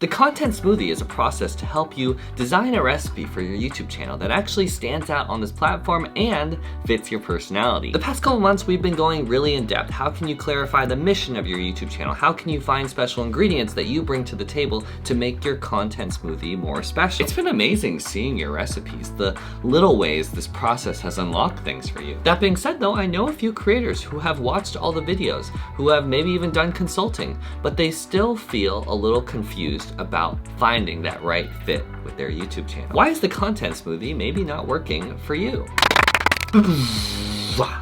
The Content Smoothie is a process to help you design a recipe for your YouTube channel that actually stands out on this platform and fits your personality. The past couple months we've been going really in depth. How can you clarify the mission of your YouTube channel? How can you find special ingredients that you bring to the table to make your content smoothie more special? It's been amazing seeing your recipes, the little ways this process has unlocked things for you. That being said though, I know a few creators who have watched all the videos, who have maybe even done consulting, but they still feel a little confused about finding that right fit with their YouTube channel. Why is the Content Smoothie maybe not working for you?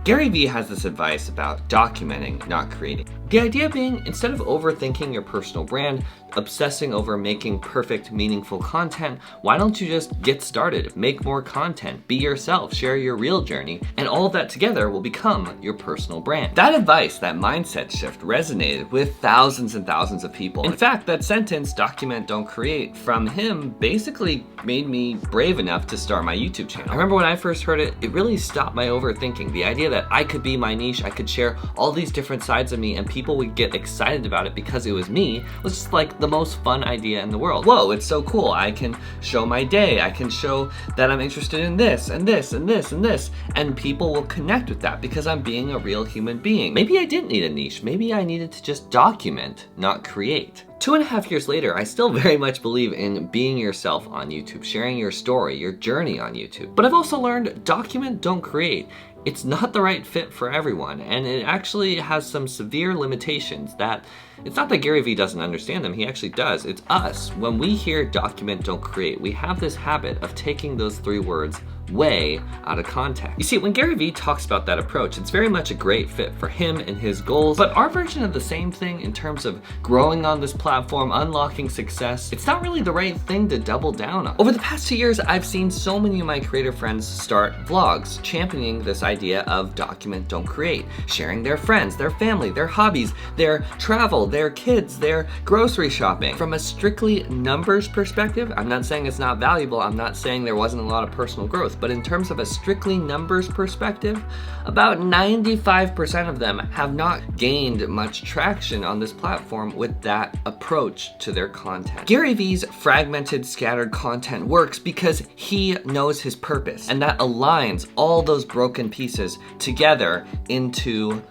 Gary Vee has this advice about documenting, not creating. The idea being, instead of overthinking your personal brand, obsessing over making perfect, meaningful content, why don't you just get started, make more content, be yourself, share your real journey, and all of that together will become your personal brand. That advice, that mindset shift resonated with thousands and thousands of people. In fact, that sentence, document, don't create, from him basically made me brave enough to start my YouTube channel. I remember when I first heard it, it really stopped my overthinking. The idea that I could be my niche, I could share all these different sides of me and people would get excited about it because it was me, was just like the most fun idea in the world. Whoa, it's so cool. I can show my day. I can show that I'm interested in this and this and this and this, and people will connect with that because I'm being a real human being. Maybe I didn't need a niche. Maybe I needed to just document, not create. 2.5 years later, I still very much believe in being yourself on YouTube, sharing your story, your journey on YouTube. But I've also learned document, don't create. It's not the right fit for everyone, and it actually has some severe limitations that, it's not that Gary Vee doesn't understand them, he actually does. It's us. When we hear document, don't create, we have this habit of taking those 3 words way out of context. You see, when Gary Vee talks about that approach, it's very much a great fit for him and his goals, but our version of the same thing in terms of growing on this platform, unlocking success, it's not really the right thing to double down on. Over the past 2 years, I've seen so many of my creator friends start vlogs, championing this idea of document, don't create, sharing their friends, their family, their hobbies, their travel, their kids, their grocery shopping. From a strictly numbers perspective, I'm not saying it's not valuable, I'm not saying there wasn't a lot of personal growth, but in terms of a strictly numbers perspective, about 95% of them have not gained much traction on this platform with that approach to their content. Gary Vee's fragmented, scattered content works because he knows his purpose, and that aligns all those broken pieces together into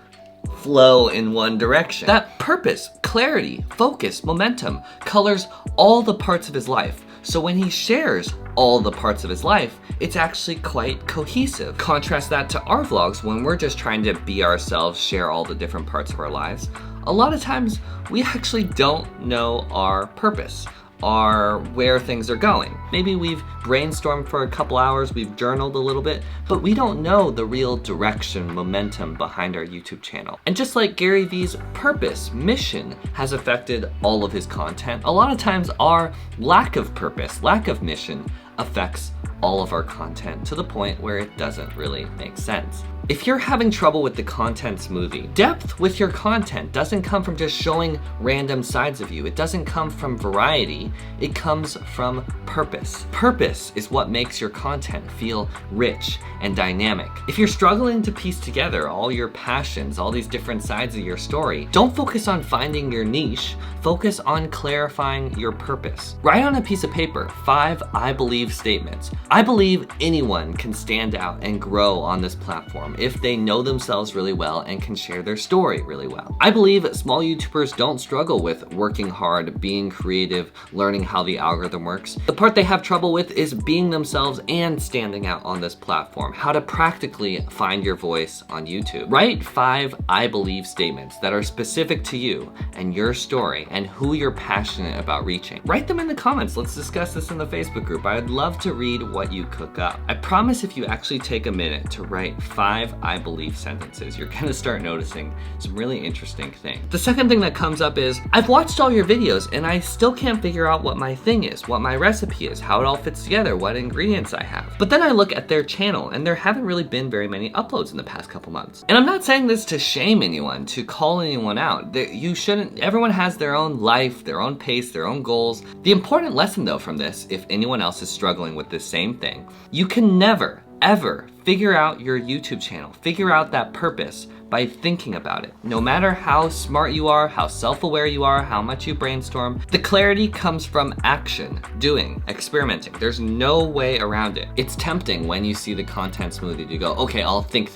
flow in one direction. That purpose, clarity, focus, momentum colors all the parts of his life. So when he shares all the parts of his life, it's actually quite cohesive. Contrast that to our vlogs when we're just trying to be ourselves, share all the different parts of our lives. A lot of times we actually don't know our purpose, or where things are going. Maybe we've brainstormed for a couple hours, we've journaled a little bit, but we don't know the real direction, momentum behind our YouTube channel. And just like Gary Vee's purpose, mission has affected all of his content, a lot of times our lack of purpose, lack of mission affects all of our content to the point where it doesn't really make sense. If you're having trouble with the Content Smoothie, depth with your content doesn't come from just showing random sides of you. It doesn't come from variety. It comes from purpose. Purpose is what makes your content feel rich and dynamic. If you're struggling to piece together all your passions, all these different sides of your story, don't focus on finding your niche. Focus on clarifying your purpose. Write on a piece of paper 5 I believe statements. I believe anyone can stand out and grow on this platform if they know themselves really well and can share their story really well. I believe small YouTubers don't struggle with working hard, being creative, learning how the algorithm works. The part they have trouble with is being themselves and standing out on this platform, how to practically find your voice on YouTube. Write 5 I believe statements that are specific to you and your story and who you're passionate about reaching. Write them in the comments. Let's discuss this in the Facebook group. I'd love to read what you cook up. I promise if you actually take a minute to write 5 I believe sentences, you're gonna start noticing some really interesting things. The second thing that comes up is, I've watched all your videos and I still can't figure out what my thing is, what my recipe is, how it all fits together, what ingredients I have. But then I look at their channel and there haven't really been very many uploads in the past couple months. And I'm not saying this to shame anyone, to call anyone out. You shouldn't, everyone has their own life, their own pace, their own goals. The important lesson though from this, if anyone else is struggling with this same thing, you can never, ever Figure out your YouTube channel. Figure out that purpose by thinking about it. No matter how smart you are, how self-aware you are, how much you brainstorm, the clarity comes from action, doing, experimenting. There's no way around it. It's tempting when you see the content smoothie to go, okay, I'll think,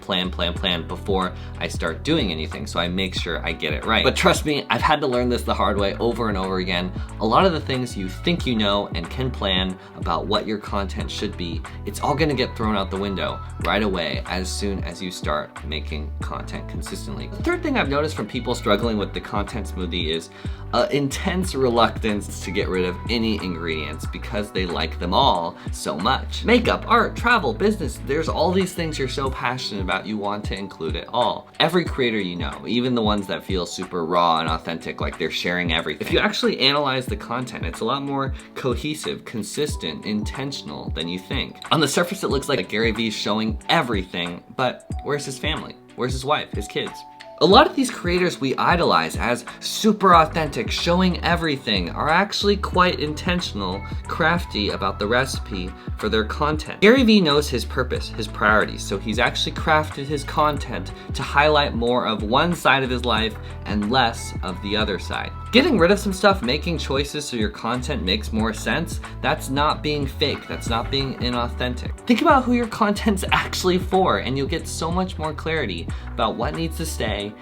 plan before I start doing anything, so I make sure I get it right. But trust me, I've had to learn this the hard way over and over again. A lot of the things you think you know and can plan about what your content should be, it's all gonna get thrown out the window right away as soon as you start making content consistently. The third thing I've noticed from people struggling with the content smoothie is an intense reluctance to get rid of any ingredients because they like them all so much. Makeup, art, travel, business, there's all these things you're so passionate about, you want to include it all. Every creator you know, even the ones that feel super raw and authentic, like they're sharing everything. If you actually analyze the content, it's a lot more cohesive, consistent, intentional than you think. On the surface, it looks like Gary Vee's showing everything, but where's his family? Where's his wife, his kids? A lot of these creators we idolize as super authentic, showing everything, are actually quite intentional, crafty about the recipe for their content. Gary Vee knows his purpose, his priorities, so he's actually crafted his content to highlight more of one side of his life and less of the other side. Getting rid of some stuff, making choices so your content makes more sense, that's not being fake, that's not being inauthentic. Think about who your content's actually for, and you'll get so much more clarity about what needs to stay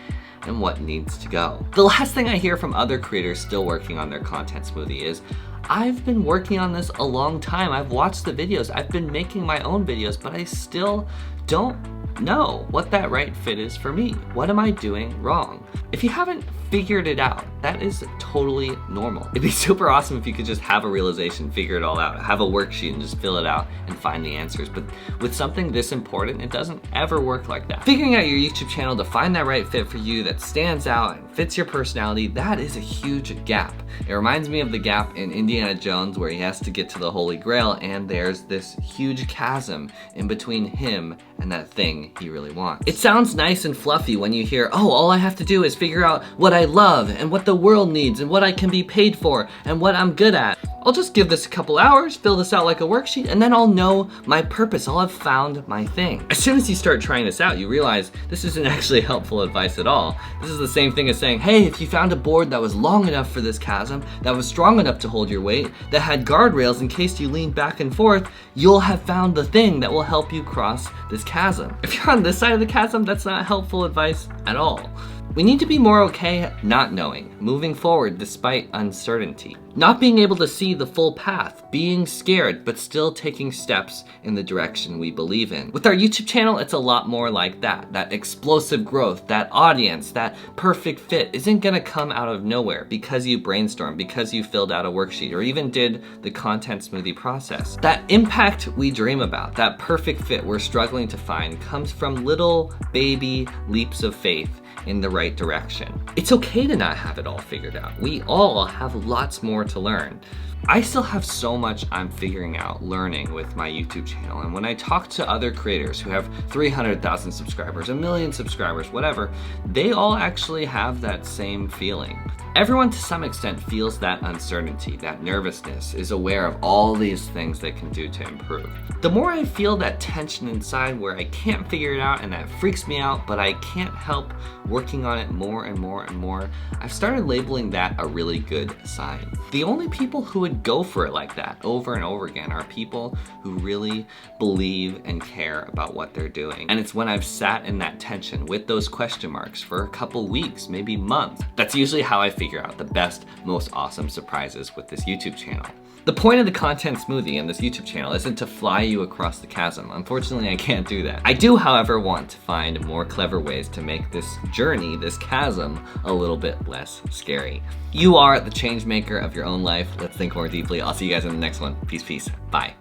and what needs to go. The last thing I hear from other creators still working on their content smoothie is, I've been working on this a long time, I've watched the videos, I've been making my own videos, but I still don't know what that right fit is for me. What am I doing wrong? If you haven't figured it out, that is totally normal. It'd be super awesome if you could just have a realization, figure it all out, have a worksheet and just fill it out and find the answers. But with something this important, it doesn't ever work like that. Figuring out your YouTube channel to find that right fit for you that stands out and fits your personality, that is a huge gap. It reminds me of the gap in Indiana Jones where he has to get to the Holy Grail and there's this huge chasm in between him and that thing he really wants. It sounds nice and fluffy when you hear, oh, all I have to do is figure out what I love and what the world needs and what I can be paid for and what I'm good at. I'll just give this a couple hours, fill this out like a worksheet, and then I'll know my purpose. I'll have found my thing. As soon as you start trying this out, you realize this isn't actually helpful advice at all. This is the same thing as saying, hey, if you found a board that was long enough for this chasm, that was strong enough to hold your weight, that had guardrails in case you leaned back and forth, you'll have found the thing that will help you cross this chasm. If you're on this side of the chasm, that's not helpful advice at all. We need to be more okay not knowing, moving forward despite uncertainty, not being able to see the full path, being scared, but still taking steps in the direction we believe in. With our YouTube channel, it's a lot more like that. That explosive growth, that audience, that perfect fit isn't gonna come out of nowhere because you brainstormed, because you filled out a worksheet, or even did the content smoothie process. That impact we dream about, that perfect fit we're struggling to find, comes from little baby leaps of faith in the right direction. It's okay to not have it all figured out. We all have lots more to learn. I still have so much I'm figuring out learning with my YouTube channel, and when I talk to other creators who have 300,000 subscribers, 1 million subscribers, whatever, they all actually have that same feeling. Everyone to some extent feels that uncertainty, that nervousness, is aware of all these things they can do to improve. The more I feel that tension inside where I can't figure it out and that freaks me out, but I can't help working on it more and more and more, I've started labeling that a really good sign. The only people who would go for it like that over and over again are people who really believe and care about what they're doing. And it's when I've sat in that tension with those question marks for a couple weeks, maybe months, that's usually how I figure out the best, most awesome surprises with this YouTube channel. The point of the Content Smoothie and this YouTube channel isn't to fly you across the chasm. Unfortunately, I can't do that. I do, however, want to find more clever ways to make this journey, this chasm, a little bit less scary. You are the change maker of your own life. Let's think more deeply. I'll see you guys in the next one. Peace, peace. Bye.